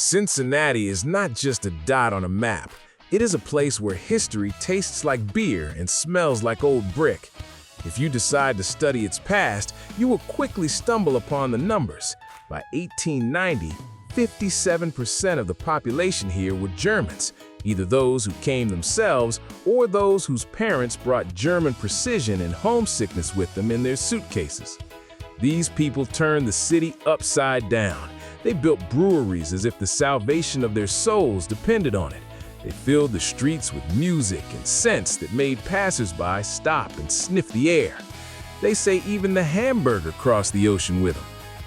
Cincinnati is not just a dot on a map. It is a place where history tastes like beer and smells like old brick. If you decide to study its past, you will quickly stumble upon the numbers. By 1890, 57% of the population here were Germans, either those who came themselves or those whose parents brought German precision and homesickness with them in their suitcases. These people turned the city upside down. They built breweries as if the salvation of their souls depended on it. They filled the streets with music and scents that made passers-by stop and sniff the air. They say even the hamburger crossed the ocean with them.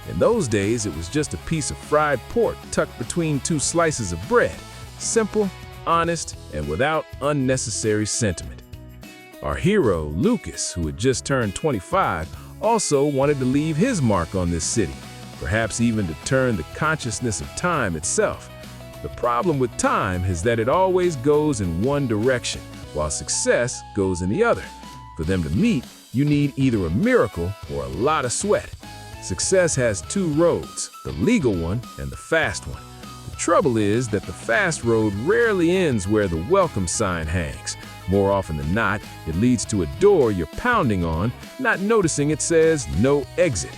In those days, it was just a piece of fried pork tucked between two slices of bread. Simple, honest, and without unnecessary sentiment. Our hero, Lucas, who had just turned 25, also wanted to leave his mark on this city, perhaps even to turn the consciousness of time itself. The problem with time is that it always goes in one direction, while success goes in the other. For them to meet, you need either a miracle or a lot of sweat. Success has two roads, the legal one and the fast one. The trouble is that the fast road rarely ends where the welcome sign hangs. More often than not, it leads to a door you're pounding on, not noticing it says no exit.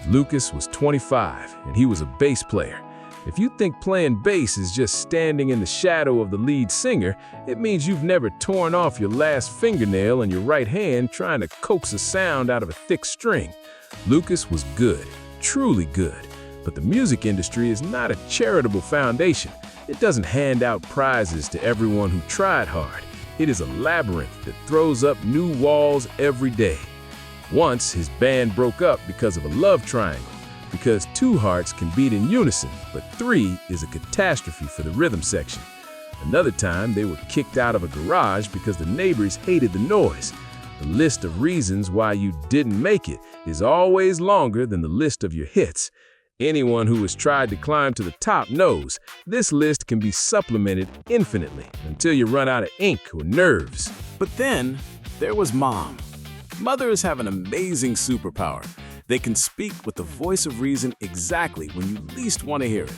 Lucas was 25, and he was a bass player. If you think playing bass is just standing in the shadow of the lead singer, it means you've never torn off your last fingernail in your right hand trying to coax a sound out of a thick string. Lucas was good, truly good, but the music industry is not a charitable foundation. It doesn't hand out prizes to everyone who tried hard. It is a labyrinth that throws up new walls every day. Once, his band broke up because of a love triangle, because two hearts can beat in unison, but three is a catastrophe for the rhythm section. Another time, they were kicked out of a garage because the neighbors hated the noise. The list of reasons why you didn't make it is always longer than the list of your hits. Anyone who has tried to climb to the top knows this list can be supplemented infinitely until you run out of ink or nerves. But then, there was Mom. Mothers have an amazing superpower. They can speak with the voice of reason exactly when you least want to hear it.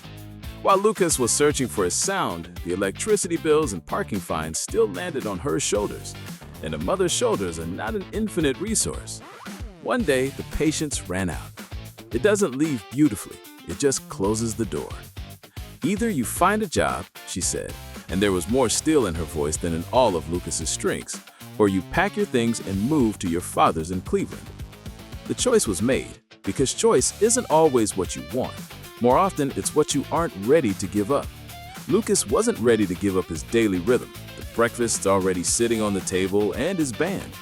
While Lucas was searching for his sound, the electricity bills and parking fines still landed on her shoulders. And a mother's shoulders are not an infinite resource. One day, the patience ran out. It doesn't leave beautifully, it just closes the door. Either you find a job, she said, and there was more steel in her voice than in all of Lucas's strings, or you pack your things and move to your father's in Cleveland. The choice was made, because choice isn't always what you want. More often, it's what you aren't ready to give up. Lucas wasn't ready to give up his daily rhythm, the breakfasts already sitting on the table, and his band.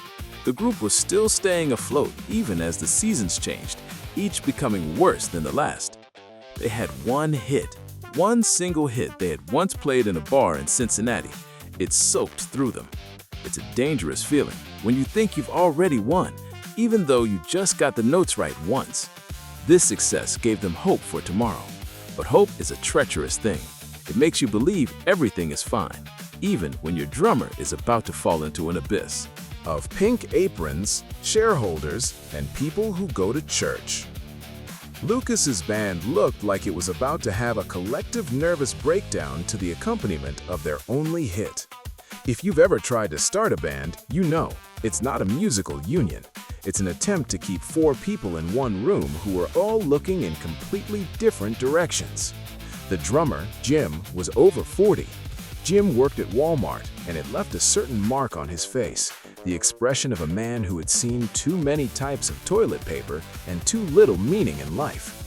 The group was still staying afloat even as the seasons changed, each becoming worse than the last. They had one hit, one single hit they had once played in a bar in Cincinnati. It soaked through them. It's a dangerous feeling when you think you've already won, even though you just got the notes right once. This success gave them hope for tomorrow. But hope is a treacherous thing. It makes you believe everything is fine, even when your drummer is about to fall into an abyss. Of pink aprons, shareholders, and people who go to church. Lucas's band looked like it was about to have a collective nervous breakdown to the accompaniment of their only hit. If you've ever tried to start a band, you know it's not a musical union. It's an attempt to keep four people in one room who are all looking in completely different directions. The drummer, Jim, was over 40. Jim worked at Walmart, and it left a certain mark on his face, the expression of a man who had seen too many types of toilet paper and too little meaning in life.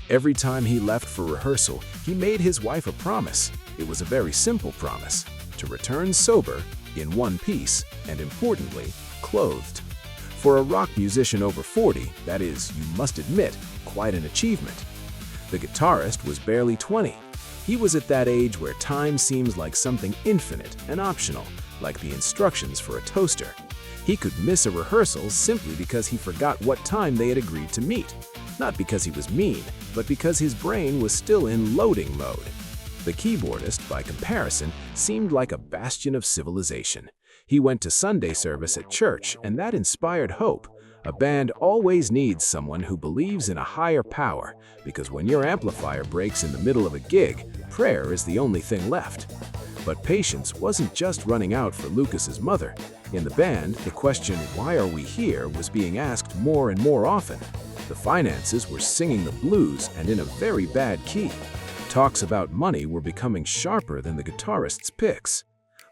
Every time he left for rehearsal, he made his wife a promise. It was a very simple promise, to return sober, in one piece, and importantly, clothed. For a rock musician over 40, that is, you must admit, quite an achievement. The guitarist was barely 20. He was at that age where time seems like something infinite and optional, like the instructions for a toaster. He could miss a rehearsal simply because he forgot what time they had agreed to meet. Not because he was mean, but because his brain was still in loading mode. The keyboardist, by comparison, seemed like a bastion of civilization. He went to Sunday service at church, and that inspired hope. A band always needs someone who believes in a higher power, because when your amplifier breaks in the middle of a gig, prayer is the only thing left. But patience wasn't just running out for Lucas's mother. In the band, the question, "Why are we here?" was being asked more and more often. The finances were singing the blues, and in a very bad key. Talks about money were becoming sharper than the guitarist's picks.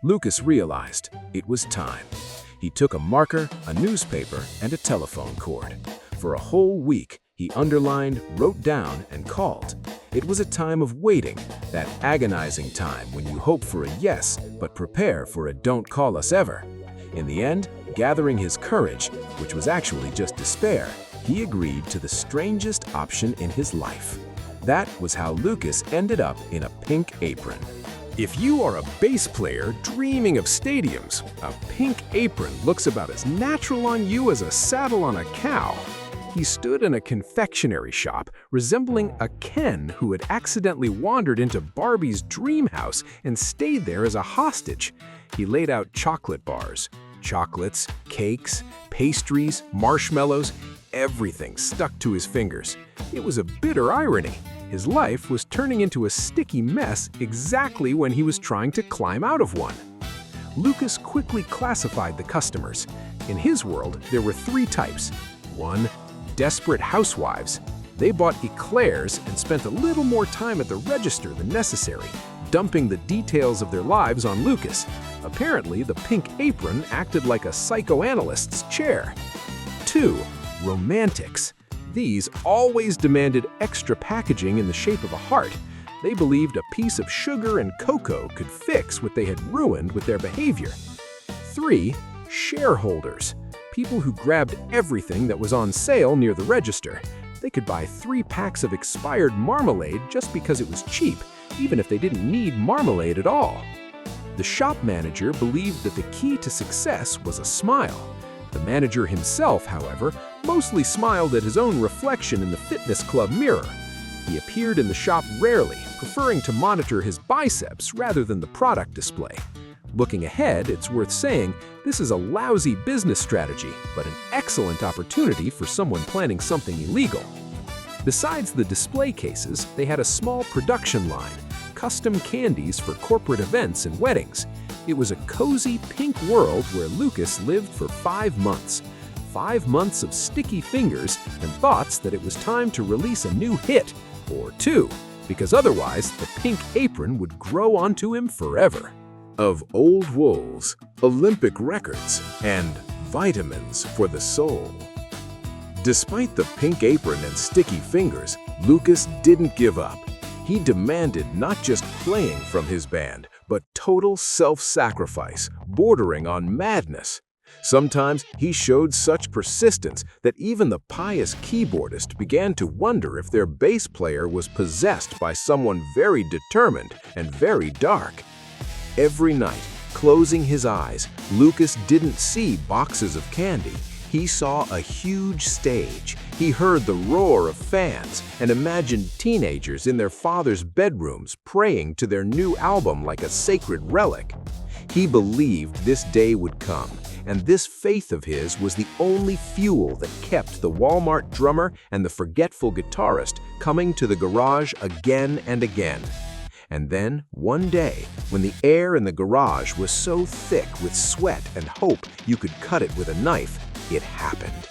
Lucas realized it was time. He took a marker, a newspaper, and a telephone cord. For a whole week, he underlined, wrote down, and called. It was a time of waiting, that agonizing time when you hope for a yes, but prepare for a "don't call us ever." In the end, gathering his courage, which was actually just despair, he agreed to the strangest option in his life. That was how Lucas ended up in a pink apron. If you are a bass player dreaming of stadiums, a pink apron looks about as natural on you as a saddle on a cow. He stood in a confectionery shop resembling a Ken who had accidentally wandered into Barbie's dream house and stayed there as a hostage. He laid out chocolate bars, chocolates, cakes, pastries, marshmallows, everything stuck to his fingers. It was a bitter irony. His life was turning into a sticky mess exactly when he was trying to climb out of one. Lucas quickly classified the customers. In his world, there were three types. 1. Desperate housewives. They bought eclairs and spent a little more time at the register than necessary, dumping the details of their lives on Lucas. Apparently, the pink apron acted like a psychoanalyst's chair. 2. Romantics. These always demanded extra packaging in the shape of a heart. They believed a piece of sugar and cocoa could fix what they had ruined with their behavior. 3. Shareholders. People who grabbed everything that was on sale near the register. They could buy 3 packs of expired marmalade just because it was cheap, even if they didn't need marmalade at all. The shop manager believed that the key to success was a smile. The manager himself, however, mostly smiled at his own reflection in the fitness club mirror. He appeared in the shop rarely, preferring to monitor his biceps rather than the product display. Looking ahead, it's worth saying this is a lousy business strategy, but an excellent opportunity for someone planning something illegal. Besides the display cases, they had a small production line, custom candies for corporate events and weddings. It was a cozy pink world where Lucas lived for 5 months. 5 months of sticky fingers and thoughts that it was time to release a new hit, or 2, because otherwise the pink apron would grow onto him forever. Of old wolves, Olympic records, and vitamins for the soul. Despite the pink apron and sticky fingers, Lucas didn't give up. He demanded not just playing from his band, but total self-sacrifice, bordering on madness. Sometimes he showed such persistence that even the pious keyboardist began to wonder if their bass player was possessed by someone very determined and very dark. Every night, closing his eyes, Lucas didn't see boxes of candy. He saw a huge stage. He heard the roar of fans and imagined teenagers in their father's bedrooms praying to their new album like a sacred relic. He believed this day would come, and this faith of his was the only fuel that kept the Walmart drummer and the forgetful guitarist coming to the garage again and again. And then, one day, when the air in the garage was so thick with sweat and hope you could cut it with a knife, it happened.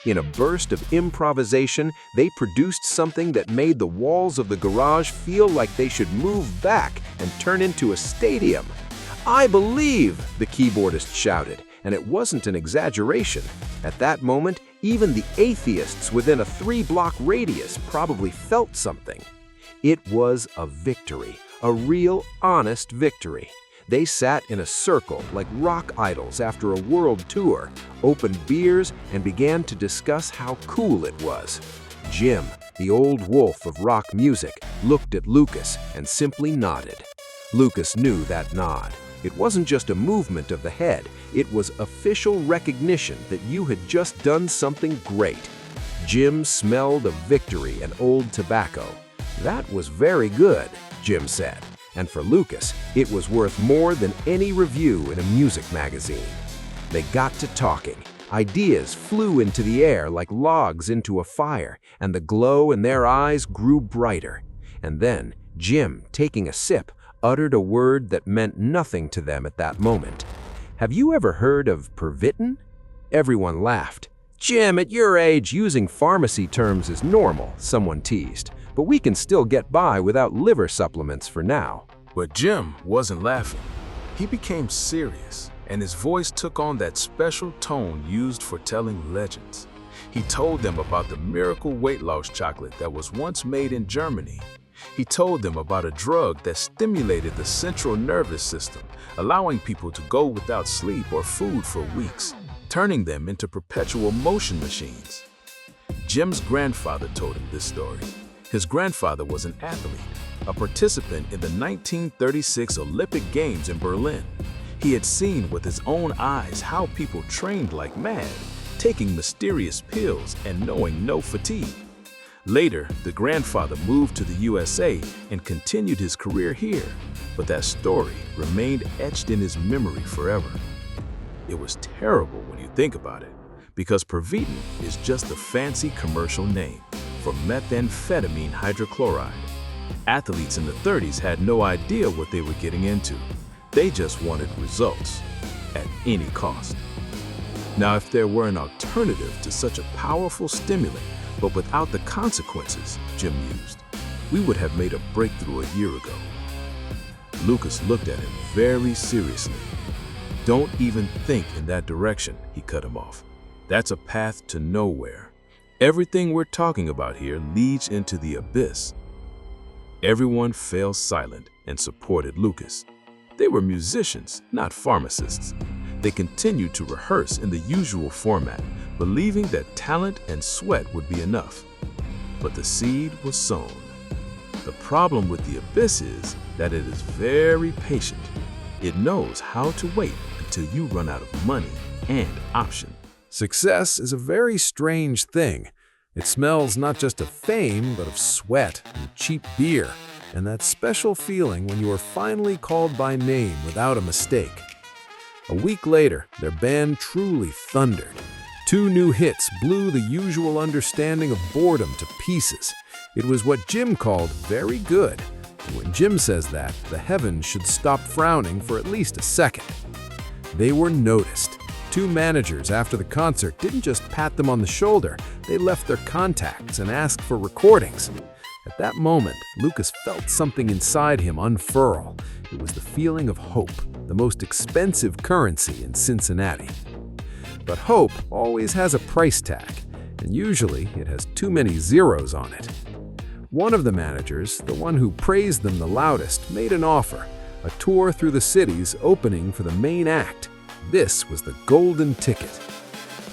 In a burst of improvisation, they produced something that made the walls of the garage feel like they should move back and turn into a stadium. "I believe!" the keyboardist shouted, and it wasn't an exaggeration. At that moment, even the atheists within a 3-block radius probably felt something. It was a victory, a real, honest victory. They sat in a circle like rock idols after a world tour, opened beers, and began to discuss how cool it was. Jim, the old wolf of rock music, looked at Lucas and simply nodded. Lucas knew that nod. It wasn't just a movement of the head, it was official recognition that you had just done something great. Jim smelled of victory and old tobacco. "That was very good," Jim said. And for Lucas, it was worth more than any review in a music magazine. They got to talking. Ideas flew into the air like logs into a fire, and the glow in their eyes grew brighter. And then, Jim, taking a sip, uttered a word that meant nothing to them at that moment. "Have you ever heard of Pervitin?" Everyone laughed. "Jim, at your age, using pharmacy terms is normal," someone teased. "But we can still get by without liver supplements for now." But Jim wasn't laughing. He became serious, and his voice took on that special tone used for telling legends. He told them about the miracle weight loss chocolate that was once made in Germany. He told them about a drug that stimulated the central nervous system, allowing people to go without sleep or food for weeks, turning them into perpetual motion machines. Jim's grandfather told him this story. His grandfather was an athlete, a participant in the 1936 Olympic Games in Berlin. He had seen with his own eyes how people trained like mad, taking mysterious pills and knowing no fatigue. Later, the grandfather moved to the USA and continued his career here, but that story remained etched in his memory forever. It was terrible when you think about it, because Pervitin is just a fancy commercial name for methamphetamine hydrochloride. Athletes in the 30s had no idea what they were getting into. They just wanted results at any cost. Now, if there were an alternative to such a powerful stimulant, but without the consequences Jim used, we would have made a breakthrough a year ago. Lucas looked at him very seriously. "Don't even think in that direction," he cut him off. "That's a path to nowhere. Everything we're talking about here leads into the abyss." Everyone fell silent and supported Lucas. They were musicians, not pharmacists. They continued to rehearse in the usual format, believing that talent and sweat would be enough. But the seed was sown. The problem with the abyss is that it is very patient. It knows how to wait until you run out of money and option. Success is a very strange thing. It smells not just of fame, but of sweat and cheap beer, and that special feeling when you are finally called by name without a mistake. A week later, their band truly thundered. 2 new hits blew the usual understanding of boredom to pieces. It was what Jim called very good. And when Jim says that, the heavens should stop frowning for at least a second. They were noticed. 2 managers after the concert didn't just pat them on the shoulder, they left their contacts and asked for recordings. At that moment, Lucas felt something inside him unfurl. It was the feeling of hope, the most expensive currency in Cincinnati. But hope always has a price tag, and usually it has too many zeros on it. One of the managers, the one who praised them the loudest, made an offer, a tour through the cities opening for the main act. This was the golden ticket.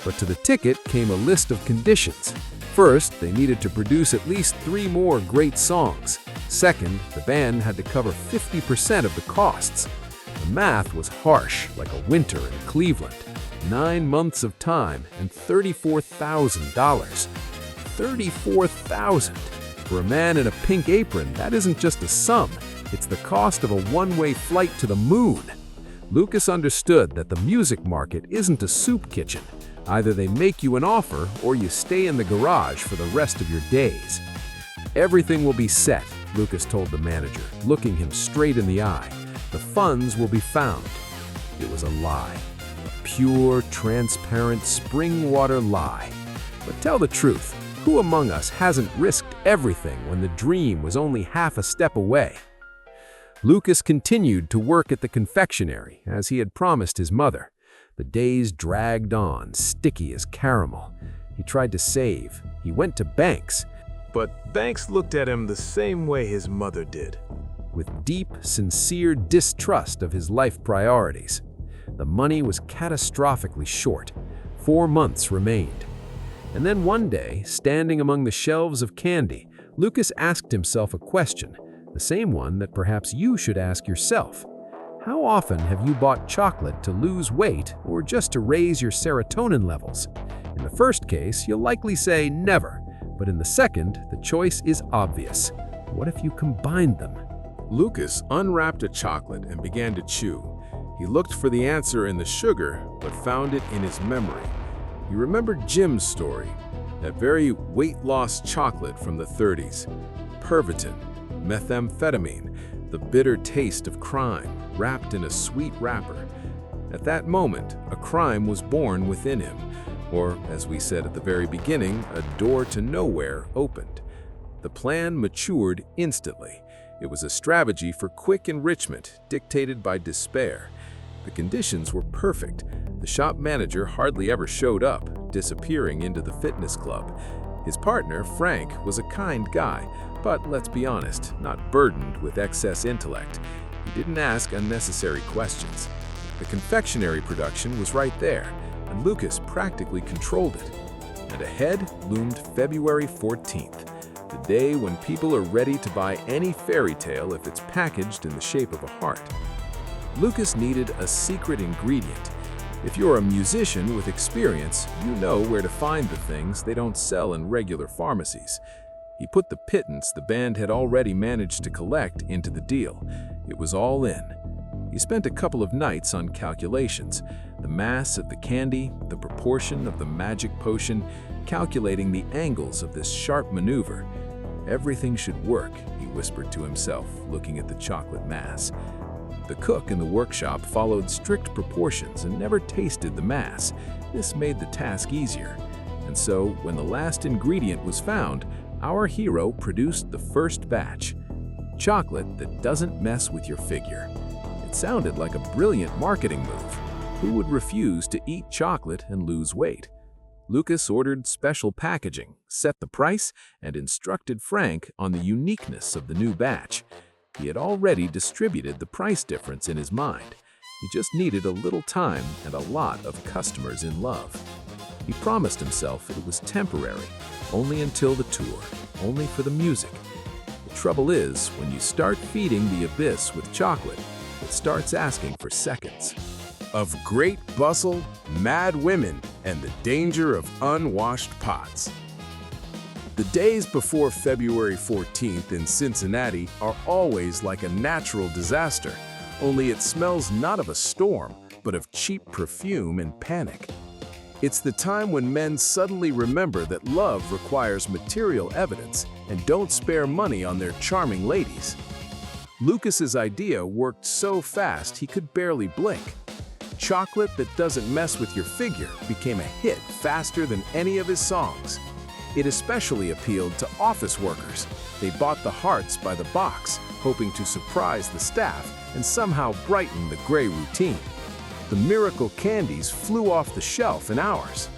But to the ticket came a list of conditions. First, they needed to produce at least 3 more great songs. Second, the band had to cover 50% of the costs. The math was harsh, like a winter in Cleveland. 9 months of time and $34,000. $34,000! For a man in a pink apron, that isn't just a sum. It's the cost of a one-way flight to the moon. Lucas understood that the music market isn't a soup kitchen. Either they make you an offer or you stay in the garage for the rest of your days. "Everything will be set," Lucas told the manager, looking him straight in the eye. "The funds will be found." It was a lie. A pure, transparent, spring water lie. But tell the truth, who among us hasn't risked everything when the dream was only half a step away? Lucas continued to work at the confectionery, as he had promised his mother. The days dragged on, sticky as caramel. He tried to save. He went to Banks. But Banks looked at him the same way his mother did. With deep, sincere distrust of his life priorities. The money was catastrophically short. 4 months remained. And then one day, standing among the shelves of candy, Lucas asked himself a question, the same one that perhaps you should ask yourself. How often have you bought chocolate to lose weight or just to raise your serotonin levels? In the first case, you'll likely say never, but in the second, the choice is obvious. What if you combined them? Lucas unwrapped a chocolate and began to chew. He looked for the answer in the sugar, but found it in his memory. You remember Jim's story, that very weight-loss chocolate from the 30s. Pervitin, methamphetamine, the bitter taste of crime, wrapped in a sweet wrapper. At that moment, a crime was born within him, or, as we said at the very beginning, a door to nowhere opened. The plan matured instantly. It was a strategy for quick enrichment, dictated by despair. The conditions were perfect. The shop manager hardly ever showed up, disappearing into the fitness club. His partner, Frank, was a kind guy, but let's be honest, not burdened with excess intellect. He didn't ask unnecessary questions. The confectionery production was right there, and Lucas practically controlled it. And ahead loomed February 14th, the day when people are ready to buy any fairy tale if it's packaged in the shape of a heart. Lucas needed a secret ingredient. If you're a musician with experience, you know where to find the things they don't sell in regular pharmacies. He put the pittance the band had already managed to collect into the deal. It was all in. He spent a couple of nights on calculations, the mass of the candy, the proportion of the magic potion, calculating the angles of this sharp maneuver. Everything should work, he whispered to himself, looking at the chocolate mass. The cook in the workshop followed strict proportions and never tasted the mass. This made the task easier. And so, when the last ingredient was found, our hero produced the first batch. Chocolate that doesn't mess with your figure. It sounded like a brilliant marketing move. Who would refuse to eat chocolate and lose weight? Lucas ordered special packaging, set the price, and instructed Frank on the uniqueness of the new batch. He had already distributed the price difference in his mind. He just needed a little time and a lot of customers in love. He promised himself it was temporary, only until the tour, only for the music. The trouble is, when you start feeding the abyss with chocolate, it starts asking for seconds. Of great bustle, mad women, and the danger of unwashed pots. The days before February 14th in Cincinnati are always like a natural disaster, only it smells not of a storm, but of cheap perfume and panic. It's the time when men suddenly remember that love requires material evidence and don't spare money on their charming ladies. Lucas's idea worked so fast he could barely blink. Chocolate that doesn't mess with your figure became a hit faster than any of his songs. It especially appealed to office workers. They bought the hearts by the box, hoping to surprise the staff and somehow brighten the gray routine. The miracle candies flew off the shelf in hours.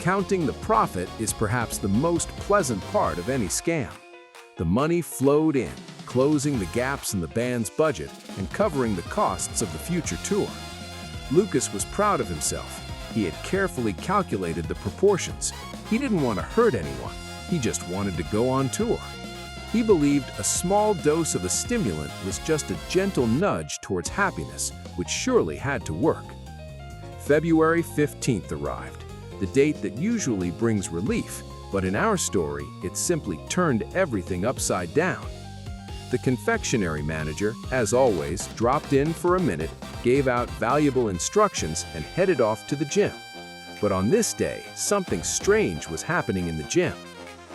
Counting the profit is perhaps the most pleasant part of any scam. The money flowed in, closing the gaps in the band's budget and covering the costs of the future tour. Lucas was proud of himself. He had carefully calculated the proportions. He didn't want to hurt anyone. He just wanted to go on tour. He believed a small dose of a stimulant was just a gentle nudge towards happiness, which surely had to work. February 15th arrived, the date that usually brings relief, but in our story, it simply turned everything upside down. The confectionery manager, as always, dropped in for a minute, gave out valuable instructions, and headed off to the gym. But on this day, something strange was happening in the gym.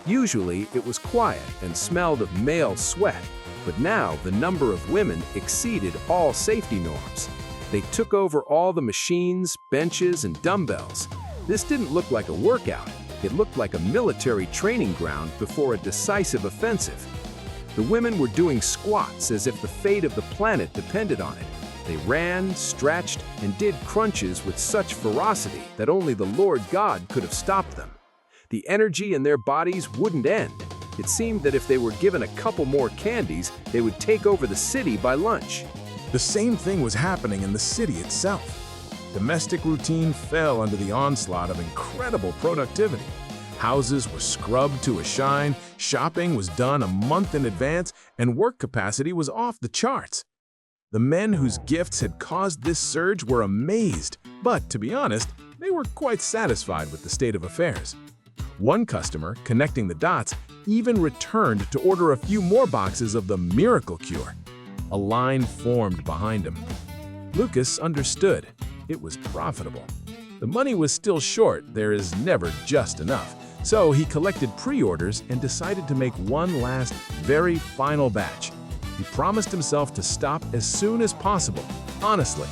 Usually, it was quiet and smelled of male sweat, but now the number of women exceeded all safety norms. They took over all the machines, benches, and dumbbells. This didn't look like a workout. It looked like a military training ground before a decisive offensive. The women were doing squats as if the fate of the planet depended on it. They ran, stretched, and did crunches with such ferocity that only the Lord God could have stopped them. The energy in their bodies wouldn't end. It seemed that if they were given a couple more candies, they would take over the city by lunch. The same thing was happening in the city itself. Domestic routine fell under the onslaught of incredible productivity. Houses were scrubbed to a shine, shopping was done a month in advance, and work capacity was off the charts. The men whose gifts had caused this surge were amazed, but to be honest, they were quite satisfied with the state of affairs. One customer, connecting the dots, even returned to order a few more boxes of the miracle cure. A line formed behind him. Lucas understood. It was profitable. The money was still short, there is never just enough. So he collected pre-orders and decided to make one last, very final batch. He promised himself to stop as soon as possible, honestly.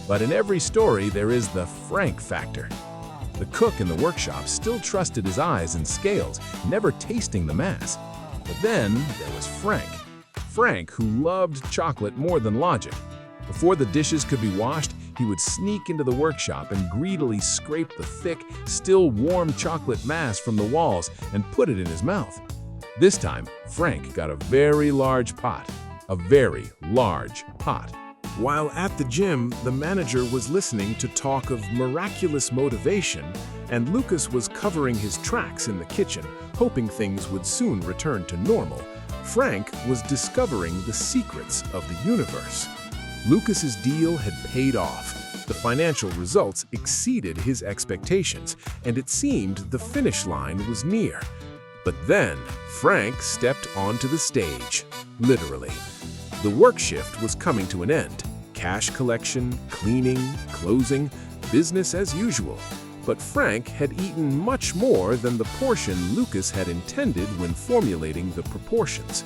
But in every story, there is the Frank factor. The cook in the workshop still trusted his eyes and scales, never tasting the mass. But then there was Frank. Frank, who loved chocolate more than logic. Before the dishes could be washed, he would sneak into the workshop and greedily scrape the thick, still warm chocolate mass from the walls and put it in his mouth. This time, Frank got a very large pot. A very large pot. While at the gym, the manager was listening to talk of miraculous motivation, and Lucas was covering his tracks in the kitchen, hoping things would soon return to normal. Frank was discovering the secrets of the universe. Lucas's deal had paid off. The financial results exceeded his expectations, and it seemed the finish line was near. But then, Frank stepped onto the stage, literally. The work shift was coming to an end. Cash collection, cleaning, closing, business as usual. But Frank had eaten much more than the portion Lucas had intended when formulating the proportions.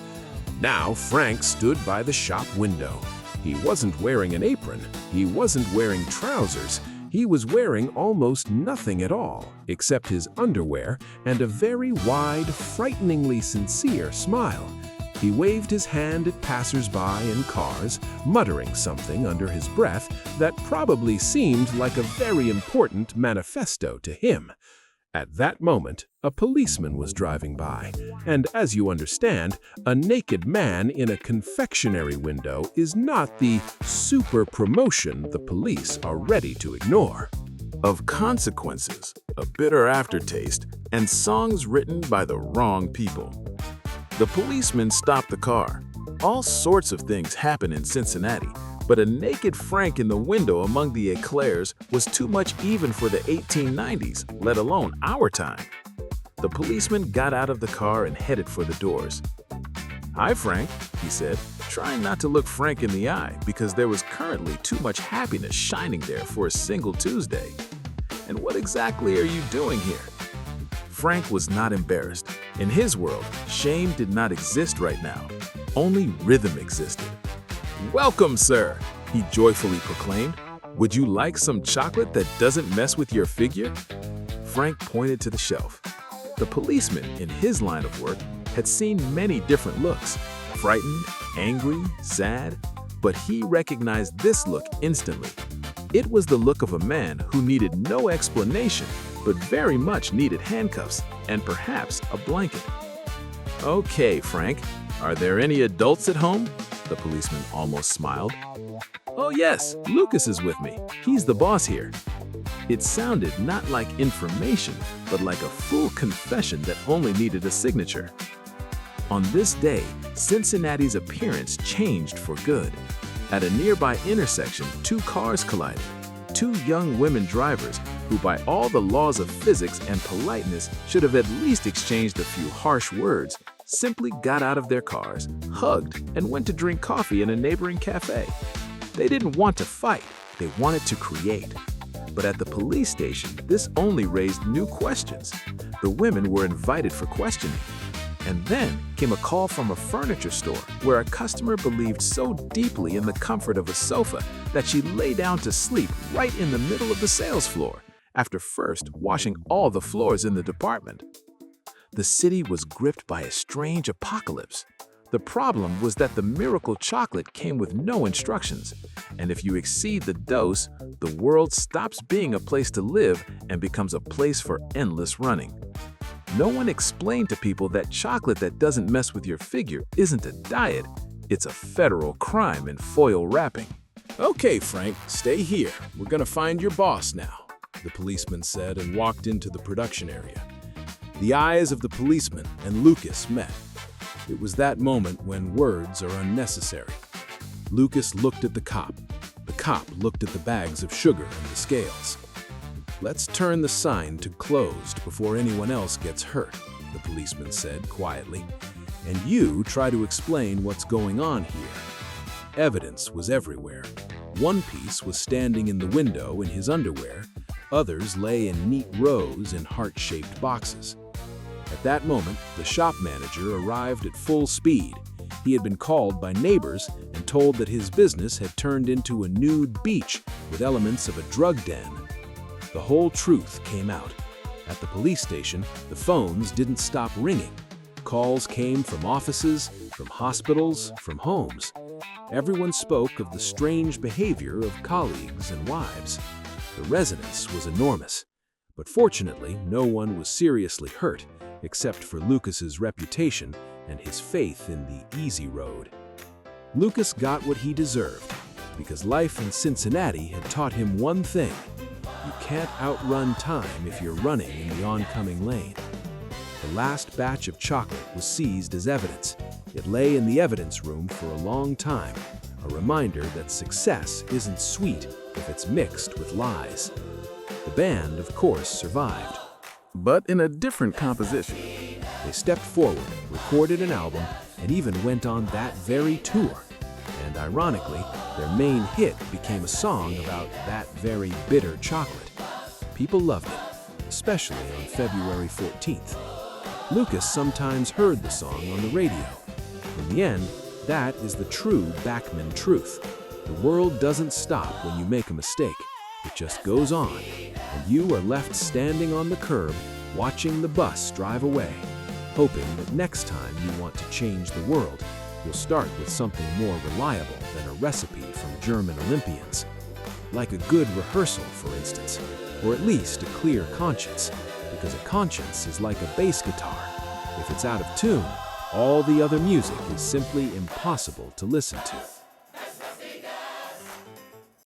Now Frank stood by the shop window. He wasn't wearing an apron. He wasn't wearing trousers. He was wearing almost nothing at all, except his underwear and a very wide, frighteningly sincere smile. He waved his hand at passers-by in cars, muttering something under his breath that probably seemed like a very important manifesto to him. At that moment, a policeman was driving by, and as you understand, a naked man in a confectionery window is not the super promotion the police are ready to ignore. Of consequences, a bitter aftertaste, and songs written by the wrong people. The policeman stopped the car. All sorts of things happen in Cincinnati, but a naked Frank in the window among the eclairs was too much even for the 1890s, let alone our time. The policeman got out of the car and headed for the doors. "Hi, Frank," he said, trying not to look Frank in the eye because there was currently too much happiness shining there for a single Tuesday. "And what exactly are you doing here?" Frank was not embarrassed. In his world, shame did not exist right now. Only rhythm existed. "Welcome, sir," he joyfully proclaimed. "Would you like some chocolate that doesn't mess with your figure?" Frank pointed to the shelf. The policeman, in his line of work, had seen many different looks, frightened, angry, sad, but he recognized this look instantly. It was the look of a man who needed no explanation, but very much needed handcuffs and perhaps a blanket. "Okay, Frank, are there any adults at home?" The policeman almost smiled. "Oh yes, Lucas is with me. He's the boss here." It sounded not like information, but like a full confession that only needed a signature. On this day, Cincinnati's appearance changed for good. At a nearby intersection, two cars collided. Two young women drivers, who by all the laws of physics and politeness should have at least exchanged a few harsh words, simply got out of their cars, hugged, and went to drink coffee in a neighboring cafe. They didn't want to fight, they wanted to create. But at the police station, this only raised new questions. The women were invited for questioning. And then came a call from a furniture store where a customer believed so deeply in the comfort of a sofa that she lay down to sleep right in the middle of the sales floor, after first washing all the floors in the department. The city was gripped by a strange apocalypse. The problem was that the miracle chocolate came with no instructions, and if you exceed the dose, the world stops being a place to live and becomes a place for endless running. No one explained to people that chocolate that doesn't mess with your figure isn't a diet, it's a federal crime in foil wrapping. "Okay, Frank, stay here. We're gonna find your boss now," the policeman said and walked into the production area. The eyes of the policeman and Lucas met. It was that moment when words are unnecessary. Lucas looked at the cop. The cop looked at the bags of sugar and the scales. "Let's turn the sign to closed before anyone else gets hurt," the policeman said quietly. "And you try to explain what's going on here." Evidence was everywhere. One piece was standing in the window in his underwear. Others lay in neat rows in heart-shaped boxes. At that moment, the shop manager arrived at full speed. He had been called by neighbors and told that his business had turned into a nude beach with elements of a drug den. The whole truth came out. At the police station, the phones didn't stop ringing. Calls came from offices, from hospitals, from homes. Everyone spoke of the strange behavior of colleagues and wives. The resonance was enormous. But fortunately, no one was seriously hurt, except for Lucas's reputation and his faith in the easy road. Lucas got what he deserved, because life in Cincinnati had taught him one thing: you can't outrun time if you're running in the oncoming lane. The last batch of chocolate was seized as evidence. It lay in the evidence room for a long time, a reminder that success isn't sweet if it's mixed with lies. The band, of course, survived. but in a different composition. They stepped forward, recorded an album, and even went on that very tour. And ironically, their main hit became a song about that very bitter chocolate. People loved it, especially on February 14th. Lucas sometimes heard the song on the radio. In the end, that is the true Bachman truth. The world doesn't stop when you make a mistake. It just goes on, and you are left standing on the curb, watching the bus drive away, hoping that next time you want to change the world, you'll start with something more reliable than a recipe from German Olympians. Like a good rehearsal, for instance, or at least a clear conscience, because a conscience is like a bass guitar. If it's out of tune, all the other music is simply impossible to listen to.